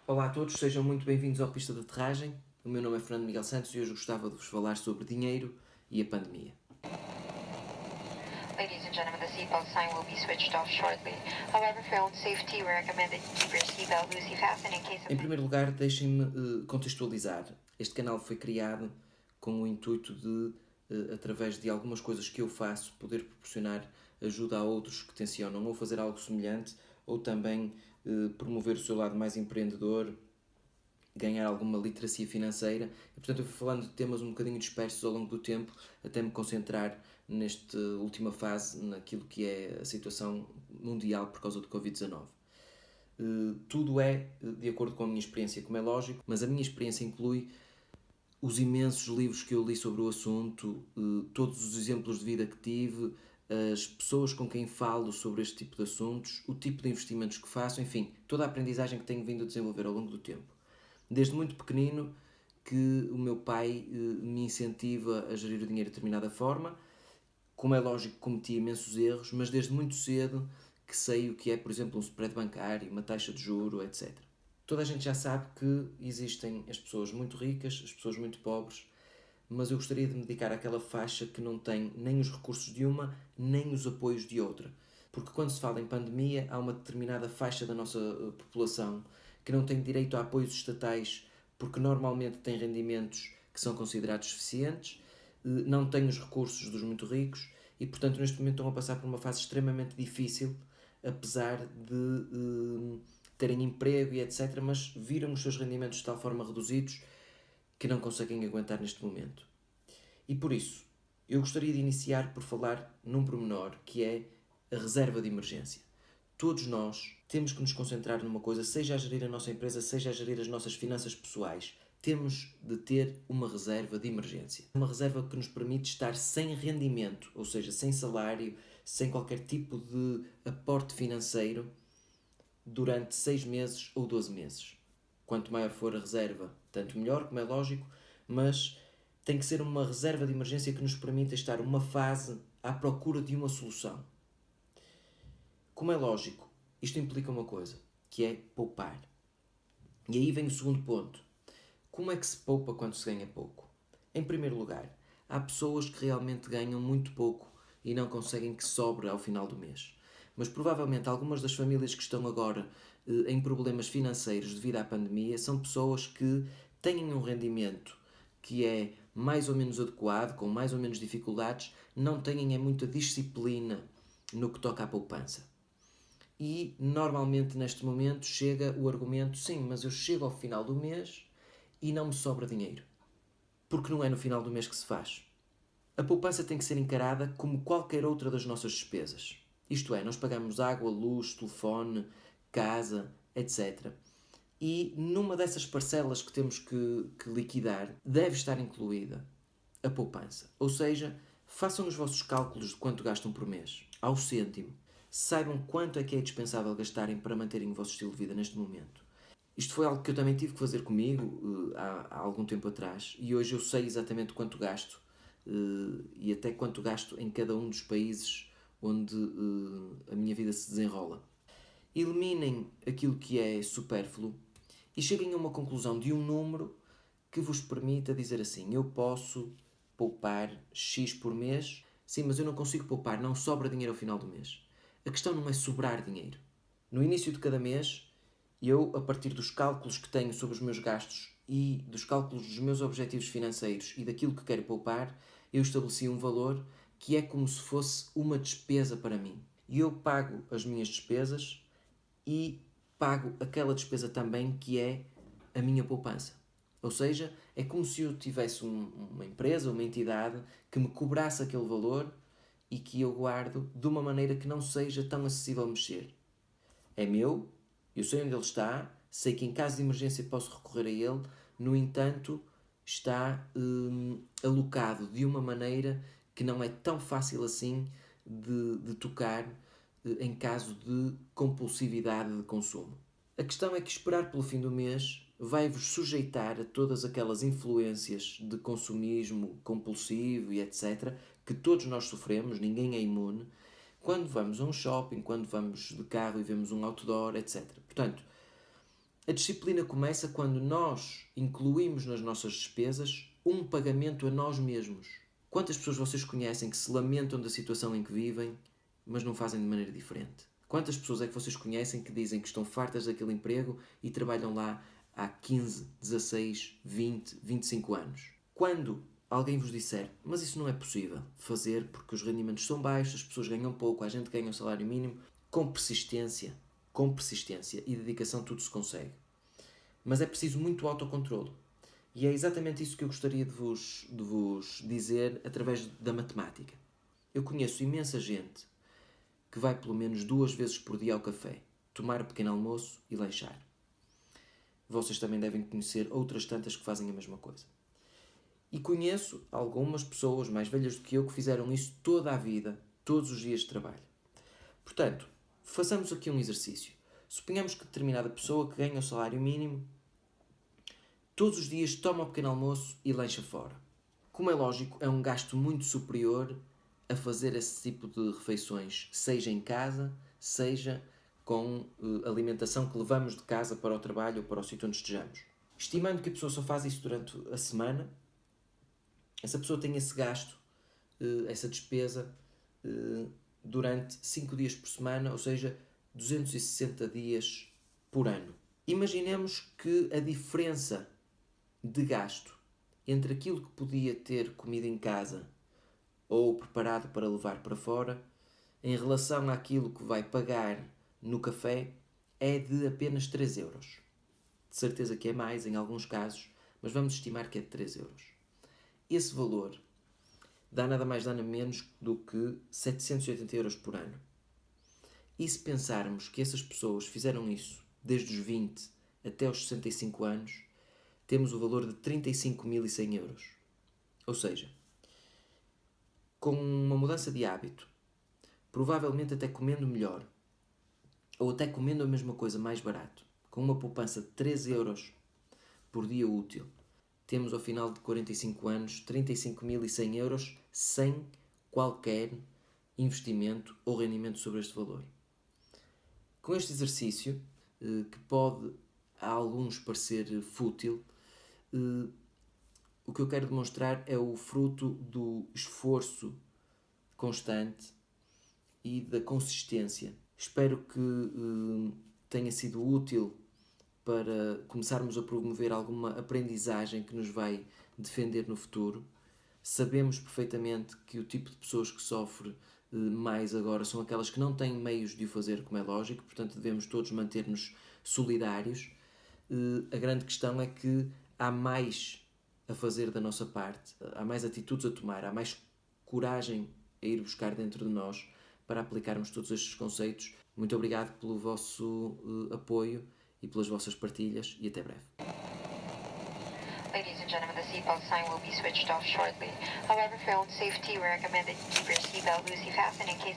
Olá a todos, sejam muito bem-vindos ao Pista de Aterragem. O meu nome é Fernando Miguel Santos e hoje gostava de vos falar sobre dinheiro e a pandemia. Ladies and gentlemen, the seatbelt sign will be switched off shortly. However, for your own safety, we recommend that you keep your seatbelt loosely fastened in case of... Em primeiro lugar, deixem-me contextualizar. Este canal foi criado com o intuito de, através de algumas coisas que eu faço, poder proporcionar ajuda a outros que tencionam ou fazer algo semelhante ou também promover o seu lado mais empreendedor, ganhar alguma literacia financeira. E, portanto, eu fui falando de temas um bocadinho dispersos ao longo do tempo, até me concentrar nesta última fase, naquilo que é a situação mundial por causa do Covid-19. Tudo é de acordo com a minha experiência, como é lógico, mas a minha experiência inclui os imensos livros que eu li sobre o assunto, todos os exemplos de vida que tive, as pessoas com quem falo sobre este tipo de assuntos, o tipo de investimentos que faço, enfim, toda a aprendizagem que tenho vindo a desenvolver ao longo do tempo. Desde muito pequenino que o meu pai me incentiva a gerir o dinheiro de determinada forma. Como é lógico, cometi imensos erros, mas desde muito cedo que sei o que é, por exemplo, um spread bancário, uma taxa de juro, etc. Toda a gente já sabe que existem as pessoas muito ricas, as pessoas muito pobres, mas eu gostaria de me dedicar àquela faixa que não tem nem os recursos de uma, nem os apoios de outra. Porque quando se fala em pandemia, há uma determinada faixa da nossa população que não tem direito a apoios estatais porque normalmente tem rendimentos que são considerados suficientes, não têm os recursos dos muito ricos e, portanto, neste momento estão a passar por uma fase extremamente difícil, apesar de terem emprego e etc., mas viram os seus rendimentos de tal forma reduzidos que não conseguem aguentar neste momento. E por isso, eu gostaria de iniciar por falar num pormenor que é a reserva de emergência. Todos nós temos que nos concentrar numa coisa, seja a gerir a nossa empresa, seja a gerir as nossas finanças pessoais. Temos de ter uma reserva de emergência. Uma reserva que nos permite estar sem rendimento, ou seja, sem salário, sem qualquer tipo de aporte financeiro durante 6 meses ou 12 meses. Quanto maior for a reserva, tanto melhor, como é lógico, mas tem que ser uma reserva de emergência que nos permita estar uma fase à procura de uma solução. Como é lógico, isto implica uma coisa, que é poupar. E aí vem o segundo ponto. Como é que se poupa quando se ganha pouco? Em primeiro lugar, há pessoas que realmente ganham muito pouco e não conseguem que sobre ao final do mês. Mas provavelmente algumas das famílias que estão agora em problemas financeiros devido à pandemia são pessoas que têm um rendimento que é mais ou menos adequado, com mais ou menos dificuldades, não têm muita disciplina no que toca à poupança. E normalmente neste momento chega o argumento: sim, mas eu chego ao final do mês e não me sobra dinheiro. Porque não é no final do mês que se faz. A poupança tem que ser encarada como qualquer outra das nossas despesas. Isto é, nós pagamos água, luz, telefone, casa, etc. E numa dessas parcelas que temos que liquidar, deve estar incluída a poupança. Ou seja, façam os vossos cálculos de quanto gastam por mês, ao cêntimo. Saibam quanto é que é dispensável gastarem para manterem o vosso estilo de vida neste momento. Isto foi algo que eu também tive que fazer comigo há algum tempo atrás e hoje eu sei exatamente quanto gasto e até quanto gasto em cada um dos países onde a minha vida se desenrola. Eliminem aquilo que é supérfluo e cheguem a uma conclusão de um número que vos permita dizer assim: eu posso poupar X por mês, sim, mas eu não consigo poupar, não sobra dinheiro ao final do mês. A questão não é sobrar dinheiro. No início de cada mês, eu, a partir dos cálculos que tenho sobre os meus gastos e dos cálculos dos meus objetivos financeiros e daquilo que quero poupar, eu estabeleci um valor que é como se fosse uma despesa para mim. E eu pago as minhas despesas e pago aquela despesa também que é a minha poupança. Ou seja, é como se eu tivesse uma empresa, uma entidade que me cobrasse aquele valor e que eu guardo de uma maneira que não seja tão acessível a mexer. É meu, eu sei onde ele está, sei que em caso de emergência posso recorrer a ele, no entanto, está alocado de uma maneira que não é tão fácil assim de tocar em caso de compulsividade de consumo. A questão é que esperar pelo fim do mês vai-vos sujeitar a todas aquelas influências de consumismo compulsivo e etc. que todos nós sofremos, ninguém é imune, quando vamos a um shopping, quando vamos de carro e vemos um outdoor, etc. Portanto, A disciplina começa quando nós incluímos nas nossas despesas um pagamento a nós mesmos. Quantas pessoas vocês conhecem que se lamentam da situação em que vivem, mas não fazem de maneira diferente? Quantas pessoas é que vocês conhecem que dizem que estão fartas daquele emprego e trabalham lá há 15, 16, 20, 25 anos? Quando alguém vos disser, mas isso não é possível fazer porque os rendimentos são baixos, as pessoas ganham pouco, a gente ganha um salário mínimo, com persistência e dedicação tudo se consegue. Mas é preciso muito autocontrolo. E é exatamente isso que eu gostaria de vos dizer através da matemática. Eu conheço imensa gente que vai pelo menos 2 vezes por dia ao café, tomar o pequeno almoço e lanchar. Vocês também devem conhecer outras tantas que fazem a mesma coisa. E conheço algumas pessoas mais velhas do que eu que fizeram isso toda a vida, todos os dias de trabalho. Portanto, façamos aqui um exercício. Suponhamos que determinada pessoa que ganha o salário mínimo todos os dias toma o pequeno almoço e lancha fora. Como é lógico, é um gasto muito superior a fazer esse tipo de refeições, seja em casa, seja com alimentação que levamos de casa para o trabalho ou para o sítio onde estejamos. Estimando que a pessoa só faz isso durante a semana, essa pessoa tem esse gasto, essa despesa, durante 5 dias por semana, ou seja, 260 dias por ano. Imaginemos que a diferença de gasto entre aquilo que podia ter comido em casa ou preparado para levar para fora, em relação àquilo que vai pagar no café, é de apenas 3 euros. De certeza que é mais em alguns casos, mas vamos estimar que é de 3 euros. Esse valor dá nada mais nada menos do que 780 euros por ano. E se pensarmos que essas pessoas fizeram isso desde os 20 até os 65 anos, temos o valor de 35.100 euros. Ou seja, com uma mudança de hábito, provavelmente até comendo melhor, ou até comendo a mesma coisa mais barato, com uma poupança de 3 euros por dia útil, temos ao final de 45 anos 35.100 euros sem qualquer investimento ou rendimento sobre este valor. Com este exercício, que pode a alguns parecer fútil, o que eu quero demonstrar é o fruto do esforço constante e da consistência. Espero que tenha sido útil para começarmos a promover alguma aprendizagem que nos vai defender no futuro. Sabemos perfeitamente que o tipo de pessoas que sofre mais agora são aquelas que não têm meios de o fazer, como é lógico, portanto devemos todos manter-nos solidários. A grande questão é que há mais a fazer da nossa parte, há mais atitudes a tomar, há mais coragem a ir buscar dentro de nós para aplicarmos todos estes conceitos. Muito obrigado pelo vosso apoio e pelas vossas partilhas e até breve. Ladies and gentlemen, the seatbelt sign will be switched off shortly. However, for your own safety, we recommend that you keep your seatbelt loosely fastened in case